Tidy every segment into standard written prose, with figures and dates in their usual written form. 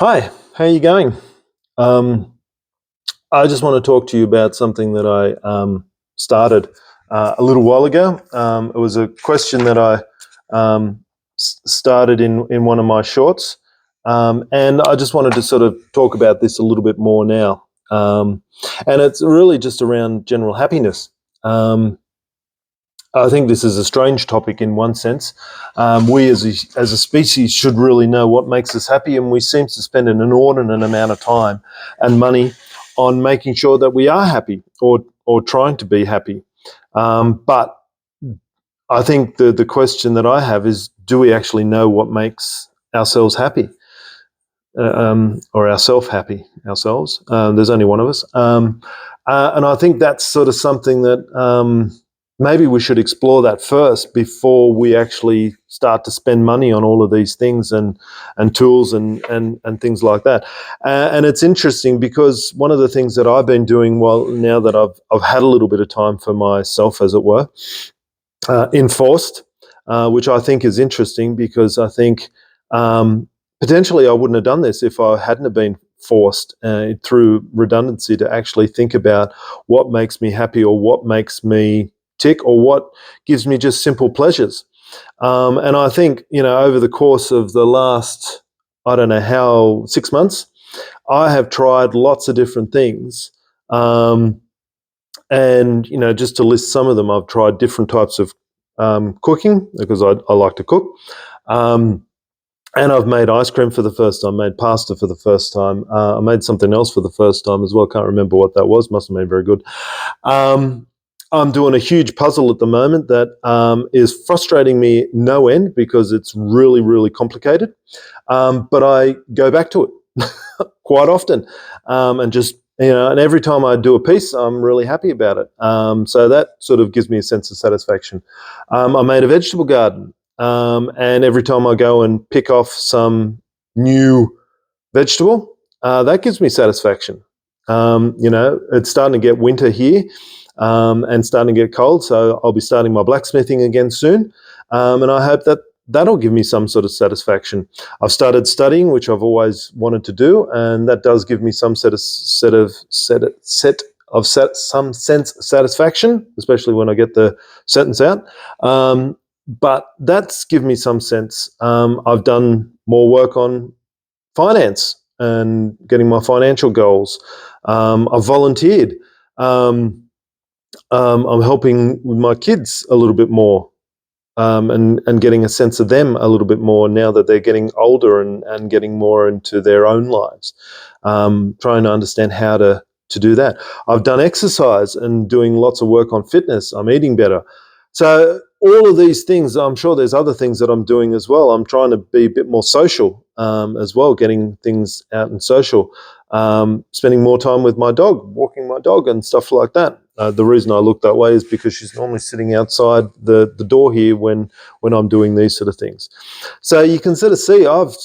Hi, how are you going? Um, I just want to talk to you about something that I started a little while ago. It was a question that I started in one of my shorts, and I just wanted to sort of talk about this a little bit more now. And it's really just around general happiness. Um, I think this is a strange topic in one sense. We as a species should really know what makes us happy, and we seem to spend an inordinate amount of time and money on making sure that we are happy or trying to be happy. But I think the question that I have is, do we actually know what makes ourselves happy? Or ourself happy ourselves. There's only one of us. And I think that's sort of something that maybe we should explore that first before we actually start to spend money on all of these things and tools and things like that. And it's interesting because one of the things that I've been doing, well, now that I've had a little bit of time for myself, as it were, enforced, which I think is interesting because I think potentially I wouldn't have done this if I hadn't have been forced through redundancy to actually think about what makes me happy or what makes me tick or what gives me just simple pleasures. And I think, over the course of the last, I don't know how, 6 months, I have tried lots of different things. And, just to list some of them, I've tried different types of cooking because I like to cook. And I've made ice cream for the first time, made pasta for the first time. I made something else for the first time as well. Can't remember what that was. Must have been very good. Um, I'm doing a huge puzzle at the moment that is frustrating me no end because it's really, really complicated. But I go back to it quite often and just, and every time I do a piece, I'm really happy about it. So that sort of gives me a sense of satisfaction. I made a vegetable garden. And every time I go and pick off some new vegetable, that gives me satisfaction. It's starting to get winter here and starting to get cold, so I'll be starting my blacksmithing again soon. And I hope that that'll give me some sort of satisfaction. I've started studying, which I've always wanted to do, and that does give me some some sense of satisfaction, especially when I get the sentence out. But that's given me some sense. I've done more work on finance and getting my financial goals. I've volunteered. I'm helping with my kids a little bit more and getting a sense of them a little bit more now that they're getting older and getting more into their own lives. Trying to understand how to do that. I've done exercise and doing lots of work on fitness. I'm eating better. So all of these things, I'm sure there's other things that I'm doing as well. I'm trying to be a bit more social as well, getting things out and social, spending more time with my dog, walking my dog and stuff like that. The reason I look that way is because she's normally sitting outside the door here when I'm doing these sort of things. So you can sort of see I've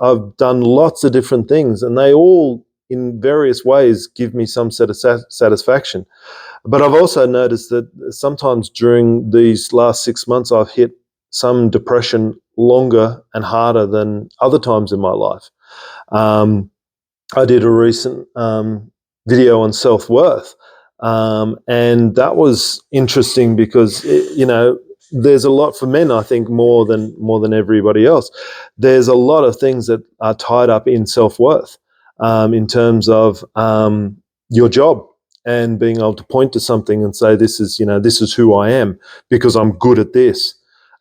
I've done lots of different things, and they all in various ways give me some sort of satisfaction. But I've also noticed that sometimes during these last 6 months, I've hit some depression longer and harder than other times in my life. I did a recent video on self-worth, and that was interesting because there's a lot for men. I think more than everybody else. There's a lot of things that are tied up in self-worth in terms of your job and being able to point to something and say, this is who I am because I'm good at this.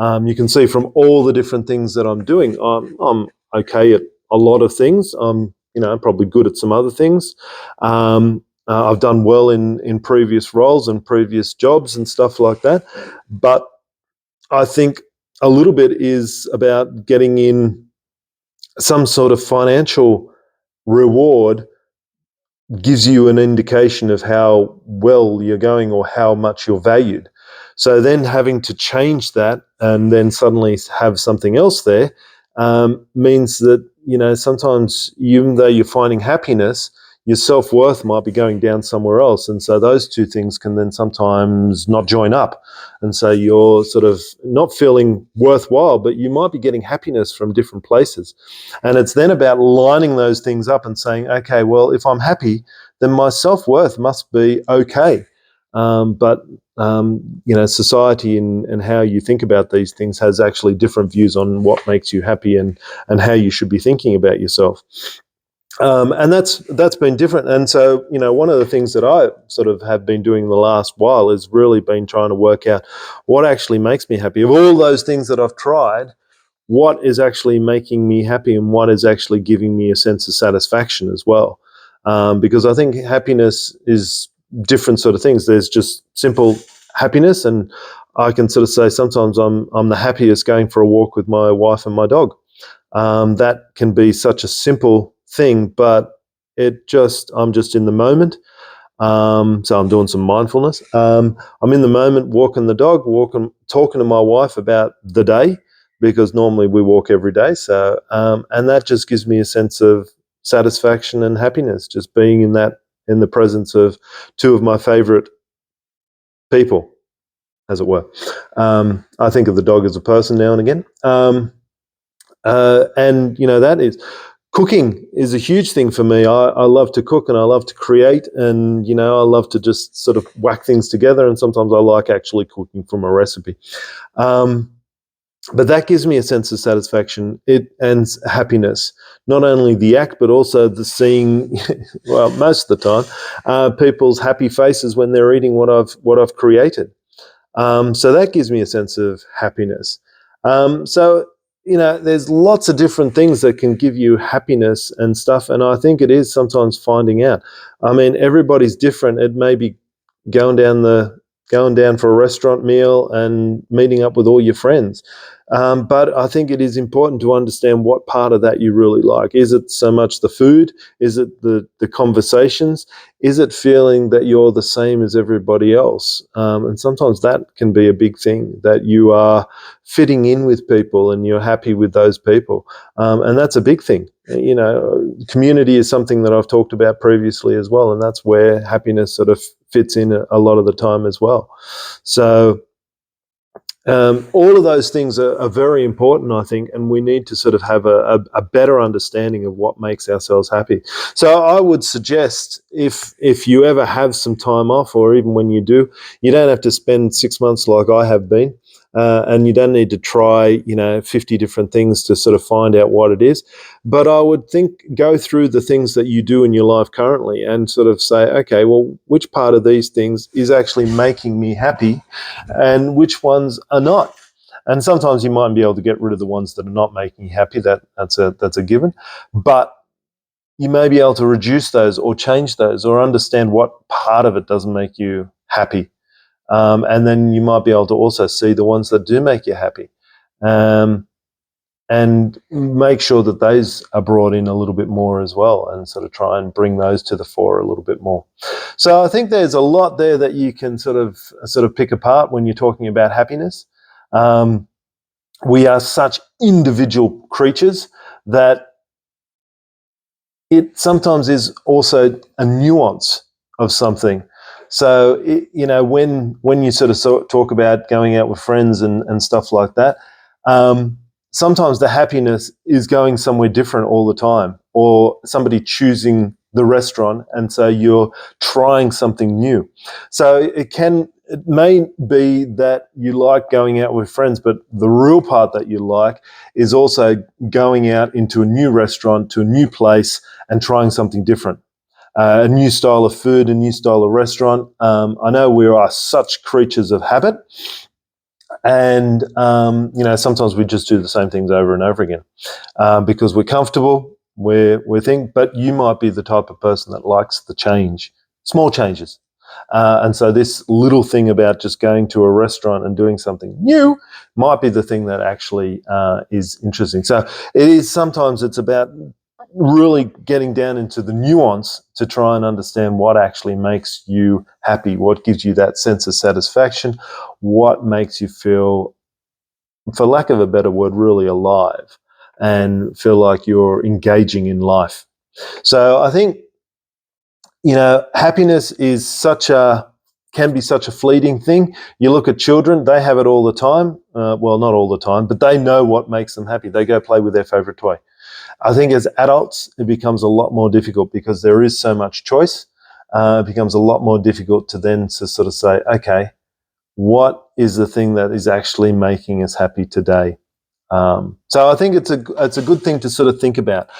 You can see from all the different things that I'm doing, I'm okay at a lot of things. I'm probably good at some other things. I've done well in previous roles and previous jobs and stuff like that. But I think a little bit is about getting in some sort of financial reward gives you an indication of how well you're going or how much you're valued. So then having to change that and then suddenly have something else there means that, sometimes even though you're finding happiness, your self-worth might be going down somewhere else. And so those two things can then sometimes not join up. And so you're sort of not feeling worthwhile, but you might be getting happiness from different places. And it's then about lining those things up and saying, okay, well, if I'm happy, then my self-worth must be okay. But society and how you think about these things has actually different views on what makes you happy and how you should be thinking about yourself. And that's been different. And so, one of the things that I sort of have been doing the last while is really been trying to work out what actually makes me happy. Of all those things that I've tried, what is actually making me happy and what is actually giving me a sense of satisfaction as well. Because I think happiness is different sort of things. There's just simple happiness, and I can sort of say sometimes I'm the happiest going for a walk with my wife and my dog. That can be such a simple thing, but I'm just in the moment. So I'm doing some mindfulness. I'm in the moment, walking the dog, talking to my wife about the day, because normally we walk every day. So, and that just gives me a sense of satisfaction and happiness, just being in the presence of two of my favorite people, as it were. I think of the dog as a person now and again. And that is cooking is a huge thing for me. I love to cook and I love to create, and I love to just sort of whack things together, and sometimes I like actually cooking from a recipe. But that gives me a sense of satisfaction and happiness. Not only the act, but also the seeing, well, most of the time, people's happy faces when they're eating what I've created. So that gives me a sense of happiness. So there's lots of different things that can give you happiness and stuff. And I think it is sometimes finding out. I mean, everybody's different. It may be going down for a restaurant meal and meeting up with all your friends. But I think it is important to understand what part of that you really like. Is it so much the food? Is it the conversations? Is it feeling that you're the same as everybody else? And sometimes that can be a big thing, that you are fitting in with people and you're happy with those people. And that's a big thing. Community is something that I've talked about previously as well, and that's where happiness sort of fits in a lot of the time as well. So all of those things are very important, I think, and we need to sort of have a better understanding of what makes ourselves happy. So I would suggest if you ever have some time off, or even when you do, you don't have to spend 6 months like I have been. And you don't need to try, 50 different things to sort of find out what it is. But I would think go through the things that you do in your life currently and sort of say, okay, well, which part of these things is actually making me happy and which ones are not? And sometimes you might be able to get rid of the ones that are not making you happy. That's a given. But you may be able to reduce those or change those or understand what part of it doesn't make you happy. And then you might be able to also see the ones that do make you happy, and make sure that those are brought in a little bit more as well, and sort of try and bring those to the fore a little bit more. So I think there's a lot there that you can sort of pick apart when you're talking about happiness. We are such individual creatures that it sometimes is also a nuance of something. So, when you sort of talk about going out with friends and stuff like that, sometimes the happiness is going somewhere different all the time, or somebody choosing the restaurant, and so you're trying something new. So it may be that you like going out with friends, but the real part that you like is also going out into a new restaurant, to a new place, and trying something different. A new style of food, a new style of restaurant. I know we are such creatures of habit, and sometimes we just do the same things over and over again because we're comfortable. We think, but you might be the type of person that likes the change, small changes. And so this little thing about just going to a restaurant and doing something new might be the thing that actually is interesting. So sometimes it's about really getting down into the nuance to try and understand what actually makes you happy, what gives you that sense of satisfaction, what makes you feel, for lack of a better word, really alive and feel like you're engaging in life. So I think happiness can be such a fleeting thing. You look at children, they have it all the time. Well, not all the time, but they know what makes them happy. They go play with their favorite toy. I think as adults, it becomes a lot more difficult because there is so much choice. It becomes a lot more difficult to then to sort of say, okay, what is the thing that is actually making us happy today? So I think it's a good thing to sort of think about.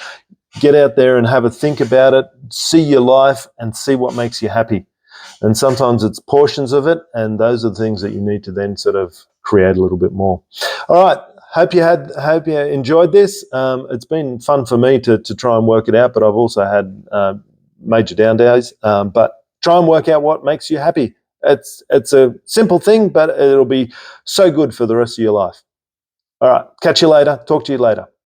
Get out there and have a think about it, see your life and see what makes you happy. And sometimes it's portions of it, and those are the things that you need to then sort of create a little bit more. All right. Hope you enjoyed this. It's been fun for me to try and work it out, but I've also had major down days. But try and work out what makes you happy. It's a simple thing, but it'll be so good for the rest of your life. All right. Catch you later. Talk to you later.